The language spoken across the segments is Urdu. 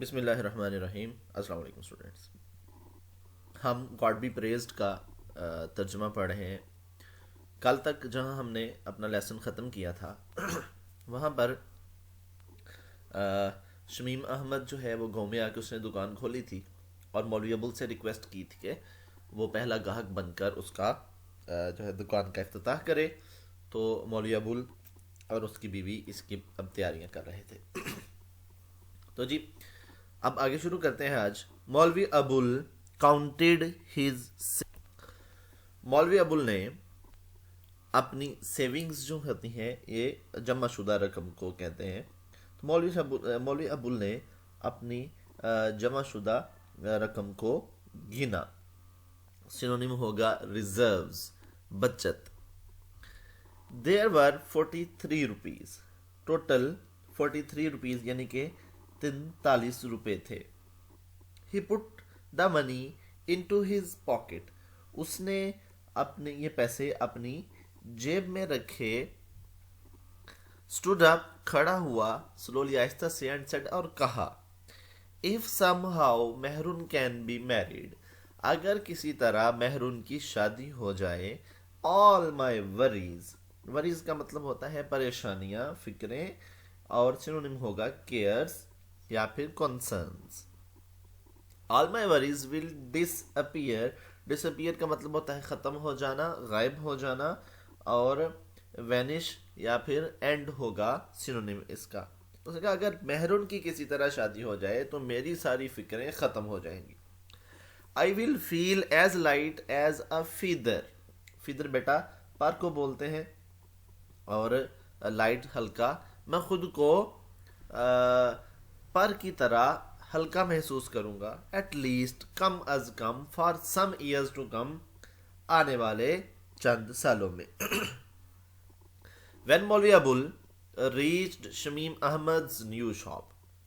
بسم اللہ الرحمن الرحیم۔ السلام علیکم اسٹوڈنٹس، ہم گاڈ بی پریزڈ کا ترجمہ پڑھ رہے ہیں۔ کل تک جہاں ہم نے اپنا لیسن ختم کیا تھا وہاں پر شمیم احمد جو ہے وہ گاؤں میں آ کے اس نے دکان کھولی تھی اور مولوی ابول سے ریکویسٹ کی تھی کہ وہ پہلا گاہک بن کر اس کا جو ہے دکان کا افتتاح کرے، تو مولوی ابول اور اس کی بیوی اس کی اب تیاریاں کر رہے تھے۔ تو جی اب آگے شروع کرتے ہیں۔ آج مولوی ابول کاؤنٹڈ ہز، مولوی ابول نے اپنی سیونگز جو ہوتی ہیں یہ جمع شدہ رقم کو کہتے ہیں، تو مولوی ابول نے اپنی جمع شدہ رقم کو گنا، سینونیم ہوگا ریزروز، بچت۔ دیر ور 43 روپیز، ٹوٹل 43 روپیز یعنی کہ 43 روپے تھے۔ ہی پٹ دا منی انٹو ہز پاکٹ، اس نے اپنے یہ پیسے اپنی جیب میں رکھے۔ اسٹوڈ اپ، کھڑا ہوا، سلولی آہستہ سے، اینڈ سیڈ، اور کہا، if somehow Mehroon can be married, اگر کسی طرح مہرون کی شادی ہو جائے، آل مائی وریز، وریز کا مطلب ہوتا ہے پریشانیاں، فکریں، اور سینونیم ہوگا کیئرز یا پھر کنسرنز۔ آل مائی وریز ول ڈس اپیئر، ڈس اپیئر کا مطلب ہوتا ہے ختم ہو جانا، غائب ہو جانا، اور وینش یا پھر اینڈ ہوگا سینونیم اس کا۔ اس نے کہا اگر مہرون کی کسی طرح شادی ہو جائے تو میری ساری فکریں ختم ہو جائیں گی۔ I will feel as light as a feather, feather بیٹا پر کو بولتے ہیں، اور لائٹ ہلکا، میں خود کو پر کی طرح ہلکا محسوس کروں گا، ایٹ لیسٹ کم از کم، for some years to come, آنے والے چند سالوں میں۔ When Maulvi Abul reached Shamim Ahmed's new shop,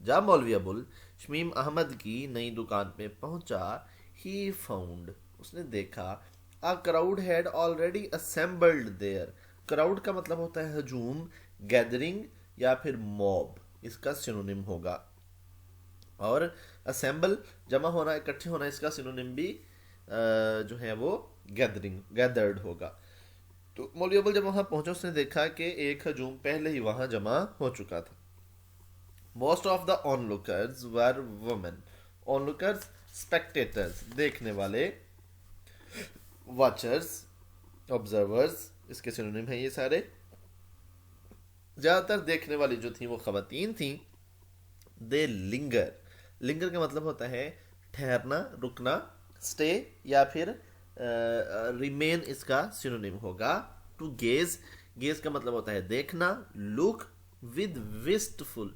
جب مولوی ابول شمیم احمد کی نئی دکان پہ پہنچا، ہی فاؤنڈ، اس نے دیکھا، a crowd had already assembled there، crowd کا مطلب ہوتا ہے ہجوم، گیدرنگ یا پھر موب، اس کا سینونیم ہوگا، اور اسمبل جمع ہونا، اکٹھے ہونا، اس کا سینونیم بھی جو ہے وہ گیدرنگ، گیدرڈ ہوگا۔ تو مولوی ابول جب وہاں پہنچا اس نے دیکھا کہ ایک ہجوم پہلے ہی وہاں جمع ہو چکا تھا۔ Most of the onlookers were women, onlookers spectators, دیکھنے والے، واچرز، آبزرورز، اس کے سینونیم ہیں یہ سارے۔ زیادہ تر دیکھنے والی جو تھیں وہ خواتین تھیں۔ دے لنگر، لنگر کا مطلب ہوتا ہے ٹھہرنا، رکنا، اسٹے یا پھر ریمین، اس کا سینونیم ہوگا ٹو گیز، گیز کا مطلب ہوتا ہے دیکھنا، لک ود وسٹفل،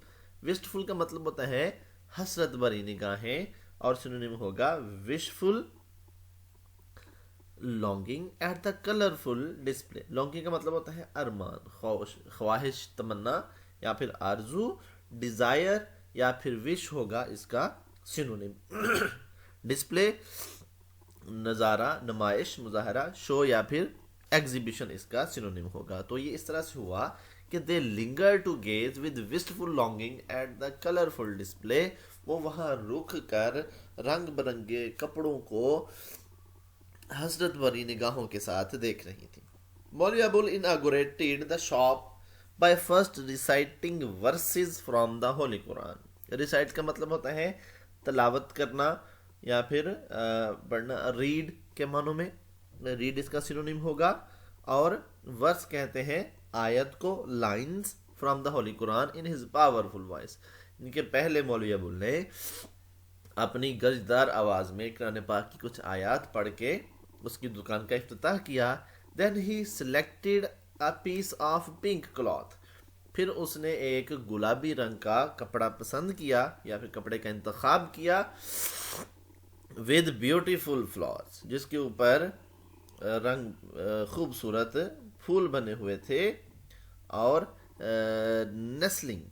وسٹفل کا مطلب ہوتا ہے حسرت بھری نگاہیں، اور سینونیم ہوگا wishful, longing at the colourful display, longing کا مطلب ہوتا ہے ارمان، خواہش، تمنا یا پھر آرزو، ڈیزائر یا پھر وش ہوگا اس کا سینونیم۔ ڈسپلے نظارہ، نمائش، مظاہرہ، شو یا پھر ایگزیبیشن اس کا سینونیم ہوگا۔ تو یہ اس طرح سے ہوا کہ they linger to gaze with wistful longing at the colourful display, وہ وہاں رک کر رنگ برنگے کپڑوں کو حسرت بھری نگاہوں کے ساتھ دیکھ رہی تھی۔ مولوی ابول inaugurated the shop by first reciting verses from the Holy Quran، recite کا مطلب ہوتا ہے تلاوت کرنا یا پھر پڑھنا، ریڈ کے معنوں میں، ریڈ اس کا سینونیم ہوگا، اور ورس کہتے ہیں آیت کو، lines from the holy Quran ان ہز پاورفل وائس، ان کے پہلے مولوی ابول نے اپنی گرجدار آواز میں قرآن پاک کی کچھ آیات پڑھ کے اس کی دکان کا افتتاح کیا۔ دین ہی selected a piece of pink cloth, پھر اس نے ایک گلابی رنگ کا کپڑا پسند کیا یا پھر کپڑے کا انتخاب کیا، ود بیوٹیفل فلاورز، جس کے اوپر رنگ خوبصورت پھول بنے ہوئے تھے، اور نیسلنگ،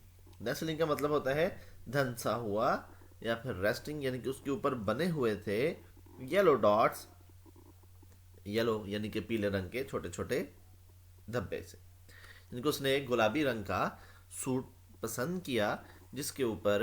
نیسلنگ کا مطلب ہوتا ہے دھنسا ہوا یا پھر ریسٹنگ، یعنی کہ اس کے اوپر بنے ہوئے تھے یلو ڈاٹس، یلو یعنی کہ پیلے رنگ کے چھوٹے چھوٹے دھبے سے، جن کو اس نے ایک گلابی رنگ کا سوٹ پسند کیا جس کے اوپر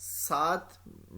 7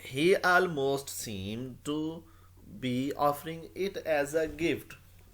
He almost seemed to be offering it as a gift.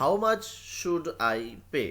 how much should I pay?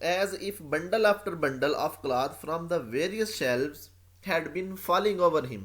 as if bundle after bundle of cloth from the various shelves had been falling over him.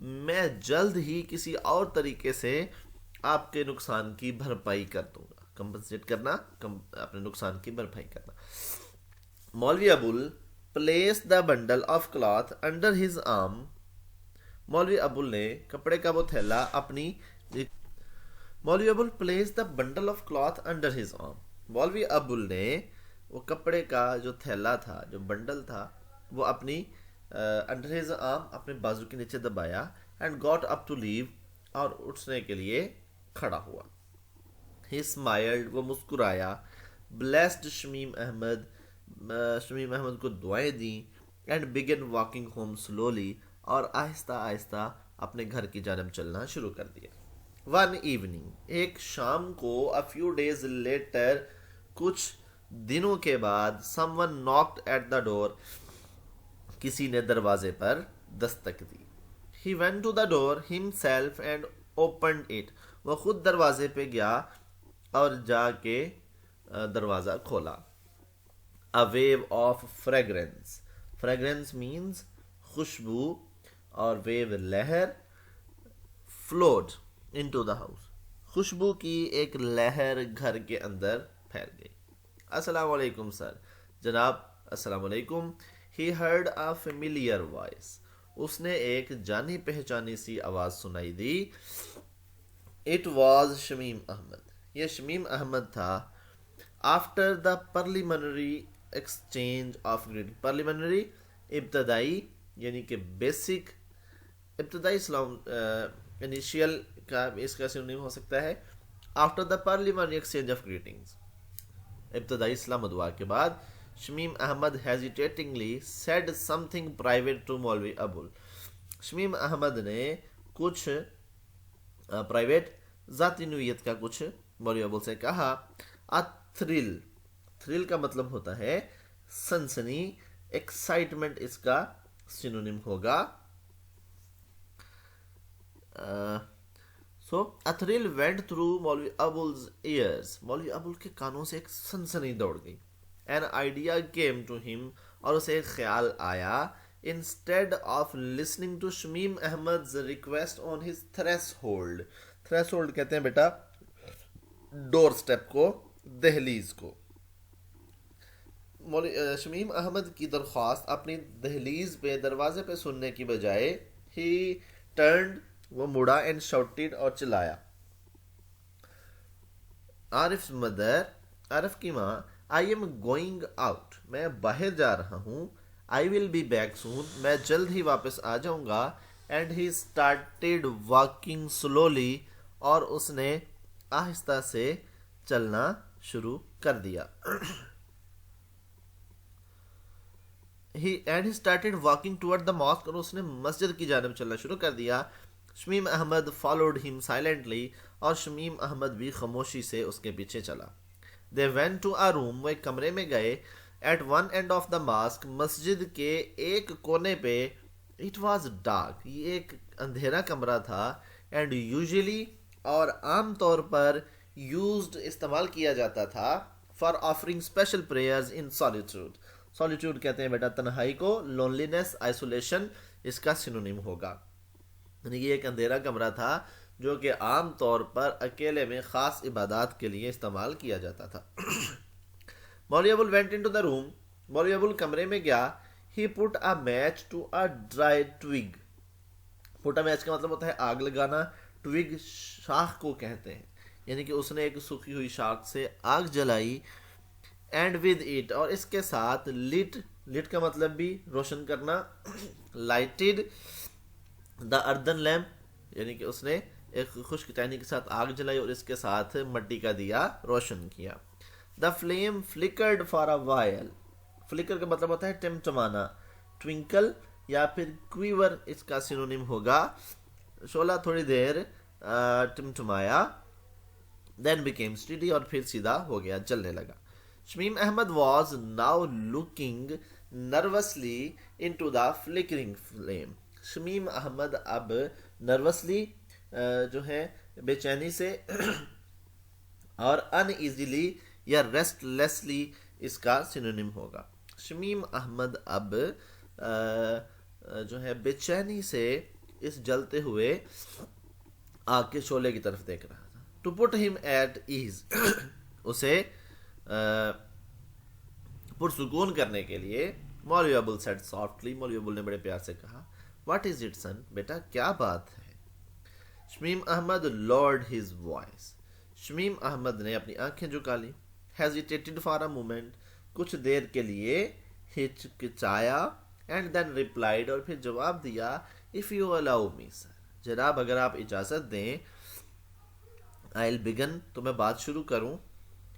میں جلد ہی کسی اور طریقے سے آپ کے نقصان کی بھرپائی کر دوں گا. کمپنسیٹ کرنا, اپنے نقصان کی بھرپائی کرنا. Maulvi Abul places the bundle of cloth under his arm. Maulvi Abul نے کپڑے کا وہ تھیلا اپنی Maulvi Abul places the bundle of cloth under his arm. Maulvi Abul نے وہ کپڑے کا جو تھیلا تھا, جو بنڈل تھا, وہ اپنی انڈر ہز آرم, اپنے بازو کے نیچے دبایا. اینڈ گاٹ اپ ٹو لیو, اور اٹھنے کے لیے کھڑا ہوا. ہی اسمائلڈ, وہ مسکرایا. بلیسڈ شمیم احمد, شمیم احمد کو دعائیں دیں. And begin walking home slowly, اور آہستہ آہستہ اپنے گھر کی جانب چلنا شروع کر دیا. ون ایوننگ, ایک شام کو, a few days later, کچھ دنوں کے بعد, someone knocked at the door, کسی نے دروازے پر دستک دی. He went to the door himself and opened it. وہ خود دروازے پہ گیا اور جا کے دروازہ کھولا. A wave of fragrance. Fragrance means خوشبو, اور wave لہر, flowed into the house. خوشبو کی ایک لہر گھر کے اندر پھیل گئی. السلام علیکم سر. جناب السلام علیکم. He heard a familiar voice. اس نے ایک جانی پہچانی سی آواز سنائی دی. It was Shamim Ahmad. یہ شمیم احمد تھا. After the preliminary exchange of greeting. Preliminary ابتدائی, یعنی کہ بیسک, ابتدائی سلام, انیشیل کا اس کا سنونیم ہو سکتا ہے. After the preliminary exchange of greetings, ابتدائی سلام دعا کے بعد, Shamim Ahmad hesitatingly said something private to مولوی ابول. شمیم احمد نے کچھ پرائیویٹ, ذاتی نوعیت کا کچھ مولوی ابول سے کہا. A thrill. تھرل کا مطلب ہوتا ہے سنسنی. ایکسائٹمنٹ اس کا سینونیم ہوگا. So a thrill went through مولوی ابول's ears. مولوی ابول کے کانوں سے ایک سنسنی دوڑ گئی. An idea came to him, اور اسے ایک خیال آیا. Instead of listening to Shamim احمد's request on his threshold. threshold کہتے ہیں بیٹا ڈور سٹیپ کو, دہلیز کو. شمیم احمد کی درخواست اپنی دہلیز پہ, دروازے پہ سننے کی بجائے, he turned, وہ مڑا, and shouted, اور چلایا. عارف مدر, عارف کی ماں, I am going out. میں باہر جا رہا ہوں. I will be back soon. میں جلد ہی واپس آ جاؤں گا. And he started walking slowly. اور اس نے آہستہ سے چلنا شروع کر دیا. And he started walking toward the mosque. اور اس نے مسجد کی جانب چلنا شروع کر دیا. Shamim Ahmad followed him silently. اور شمیم احمد بھی خاموشی سے اس کے پیچھے چلا. They went to a room. وہ ایک کمرے میں گئے. At one end of the mosque. مسجد کے ایک کونے پہ. It was dark. یہ ایک اندھیرا کمرہ تھا. And usually, اور عام طور پر used, استعمال کیا جاتا تھا, for offering special prayers in solitude. solitude کہتے ہیں بیٹا تنہائی کو. loneliness, isolation اس کا سینونیم ہوگا. یعنی یہ ایک اندھیرا کمرہ تھا جو کہ عام طور پر اکیلے میں خاص عبادات کے لیے استعمال کیا جاتا تھا. مولوی ابول went into the room. مولوی ابول کمرے میں گیا. He put a match to a dry twig. put a match کا مطلب ہوتا ہے آگ لگانا. twig شاخ کو کہتے ہیں, یعنی کہ اس نے ایک سوکھی ہوئی شاخ سے آگ جلائی. اینڈ ود اٹ, اور اس کے ساتھ, لٹ, لٹ کا مطلب بھی روشن کرنا, لائٹڈ دا اردن لیمپ, یعنی کہ اس نے ایک خشک ٹہنی کے ساتھ آگ جلائی اور اس کے ساتھ مٹی کا دیا روشن کیا. The flame flickered for a while. Flicker کا مطلب ہوتا ہے ٹمٹمانا. ٹوینکل یا پھر کویور اس کا سینونیم ہوگا. شعلہ تھوڑی دیر ٹمٹمایا. دین بیکیم اسٹڈی, اور پھر سیدھا ہو گیا, جلنے لگا. Shamim Ahmed was now looking nervously into the flickering flame. Shamim Ahmed اب نروسلی جو ہے بے چینی سے, اور ان ایزیلی یا ریسٹ لیسلی اس کا سینونیم ہوگا. شمیم احمد اب جو ہے بے چینی سے اس جلتے ہوئے آگ کے شعلے کی طرف دیکھ رہا تھا. ٹو پٹ ہم ایٹ ایز اسے پرسکون کرنے کے لیے مولوی ابول سیڈ سافٹلی مولوی ابول نے بڑے پیار سے کہا واٹ از اٹ سن بیٹا کیا بات ہے. Shamim Ahmad lowered his voice. Shamim Ahmad نے اپنی آنکھیں جھکا لی. hesitated for a moment کچھ دیر کے لیے ہچکچایا and then replied اور پھر جواب دیا if you allow me sir جناب اگر آپ اجازت دیں I'll begin تو میں بات شروع کروں.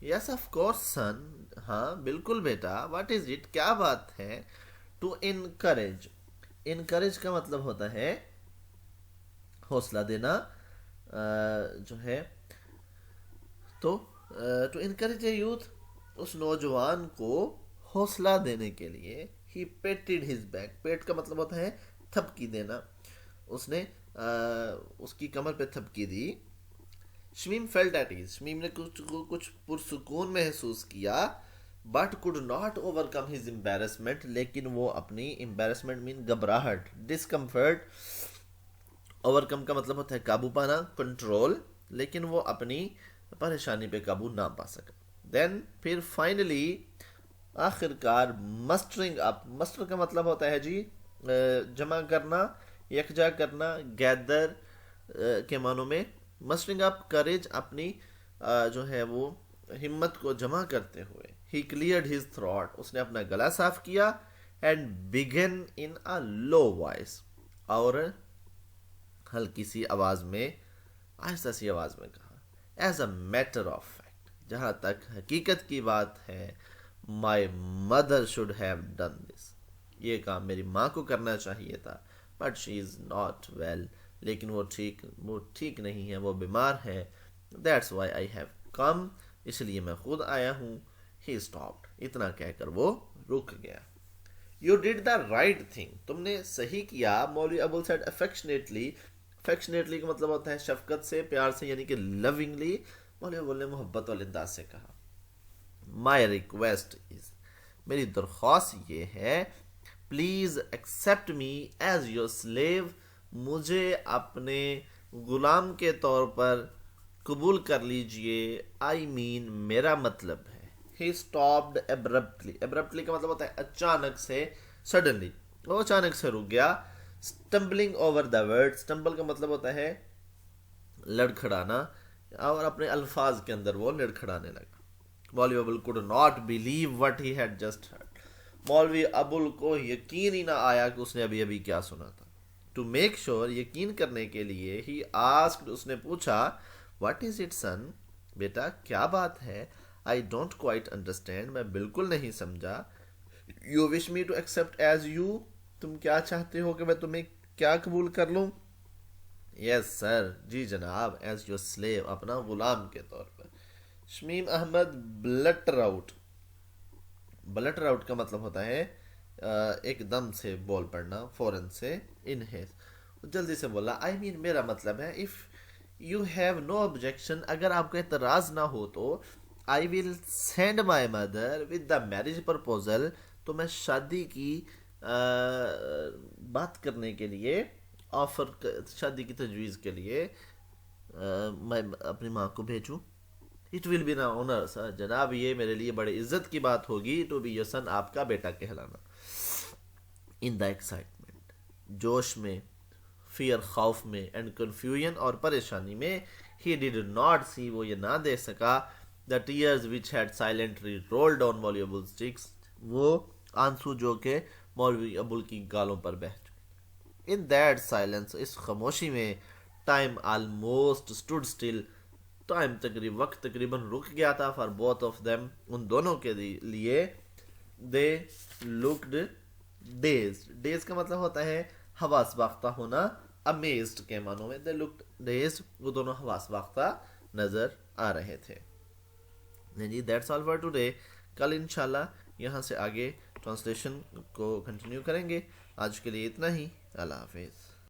yes of course son ہاں بالکل بیٹا. what is it کیا بات ہے. to encourage کا مطلب ہوتا ہے حوصلہ دینا جو ہے. تو ٹو انکریج اے یوتھ اس نوجوان کو حوصلہ دینے کے لیے ہی پیٹڈ ہز بیک. پیٹ کا مطلب ہوتا ہے تھپکی دینا. اس نے اس کی کمر پہ تھپکی دی. Shamim felt at ease Shamim نے کچھ پرسکون محسوس کیا but could not overcome his embarrassment لیکن وہ اپنی embarrassment مین گھبراہٹ ڈسکمفرٹ. اوور کم کا مطلب ہوتا ہے قابو پانا کنٹرول لیکن وہ اپنی پریشانی پہ قابو نہ پا سکا. دین پھر فائنلی آخر کار مسٹرنگ اپ. مسٹر کا مطلب ہوتا ہے جی جمع کرنا یکجا کرنا گیدر کے معنوں میں. مسٹرنگ اپ کریج اپنی جو ہے وہ ہمت کو جمع کرتے ہوئے. ہی کلیئرڈ ہز تھروٹ اس نے اپنا گلا صاف کیا and begin in a love voice اور ہلکی سی آواز میں آہستہ سی آواز میں کہا as a matter of fact جہاں تک حقیقت کی بات ہے my mother should have done this یہ کام میری ماں کو کرنا چاہیے تھا but she is not well لیکن وہ ٹھیک نہیں ہے وہ بیمار ہے. That's why I have come اس لیے میں خود آیا ہوں. ہی اسٹاپڈ اتنا کہہ کر وہ رک گیا. You did the right thing تم نے صحیح کیا. مولوی ابول سیڈ افیکشنیٹلی. افیکشنیٹلی کا مطلب ہوتا ہے شفقت سے پیار سے یعنی کہ لونگلی. مولوی ابول نے محبت والے انداز سے کہا مائی ریکویسٹ از میری درخواست یہ ہے please accept me as your slave مجھے اپنے غلام کے طور پر قبول کر لیجئے. آئی مین میرا مطلب ہے. ہی اسٹاپڈ ابرپٹلی. ابرپٹلی کا مطلب ہوتا ہے اچانک سے سڈنلی. وہ اچانک سے رک گیا. اسٹمبلنگ اوور دا ورڈ. اسٹمبل کا مطلب ہوتا ہے لڑکھڑانا اور اپنے الفاظ کے اندر وہ لڑکھڑانے لگا. مولوی ابول could not believe what he had just heard. مولوی ابول کو یقین ہی نہ آیا کہ اس نے ابھی ابھی کیا سنا تھا. ٹو میک شیور یقین کرنے کے لیے ہی آسکڈ اس نے پوچھا واٹ از اٹ سن بیٹا کیا بات ہے. آئی ڈونٹ کوائٹ انڈرسٹینڈ میں بالکل نہیں سمجھا. You wish me to accept as you تم کیا چاہتے ہو کہ میں تمہیں کیا قبول کر لوں. یس سر جی جناب. ایز یور سلیو اپنا غلام کے طور پر. شمیم احمد بلٹر آؤٹ. بلٹر آؤٹ کا مطلب ہوتا ہے ایک دم سے بول پڑنا فوراً سے. جلدی سے بولا آئی مین میرا مطلب ہے if you have no objection اگر آپ کا اعتراض نہ ہو تو I will send my mother with the marriage proposal تو میں شادی کی بات کرنے کے لیے آفر شادی کی تجویز کے لیے میں اپنی ماں کو بھیجوں. It will be an honor sir جناب یہ میرے لیے بڑے عزت کی بات ہوگی ٹو بی یور سن آپ کا بیٹا کہلانا. ان دا ایکسائٹمنٹ جوش میں فیئر خوف میں اینڈ کنفیوژن اور پریشانی میں ہی ڈیڈ ناٹ سی وہ یہ نہ دیکھ سکا the tears which had silently rolled down Maulvi Abul's cheeks وہ آنسو جو کہ مولوی ابول کی گالوں پر بہہ چکے. ان دیٹ سائلنس اس خاموشی میں time almost stood still time وقت تقریباً رک گیا تھا for both of them in دونوں کے لیے. دے لکڈ ڈیزڈ. ڈیز کا مطلب ہوتا ہے حواس باختہ ہونا. امیزڈ کے معنوں میں دے لکڈ ڈیزڈ وہ دونوں حواس باختہ نظر آ رہے تھے. جی دیٹس آل فار ٹوڈے. کل انشاءاللہ یہاں سے آگے ٹرانسلیشن کو کنٹینیو کریں گے. آج کے لیے اتنا ہی. اللہ حافظ.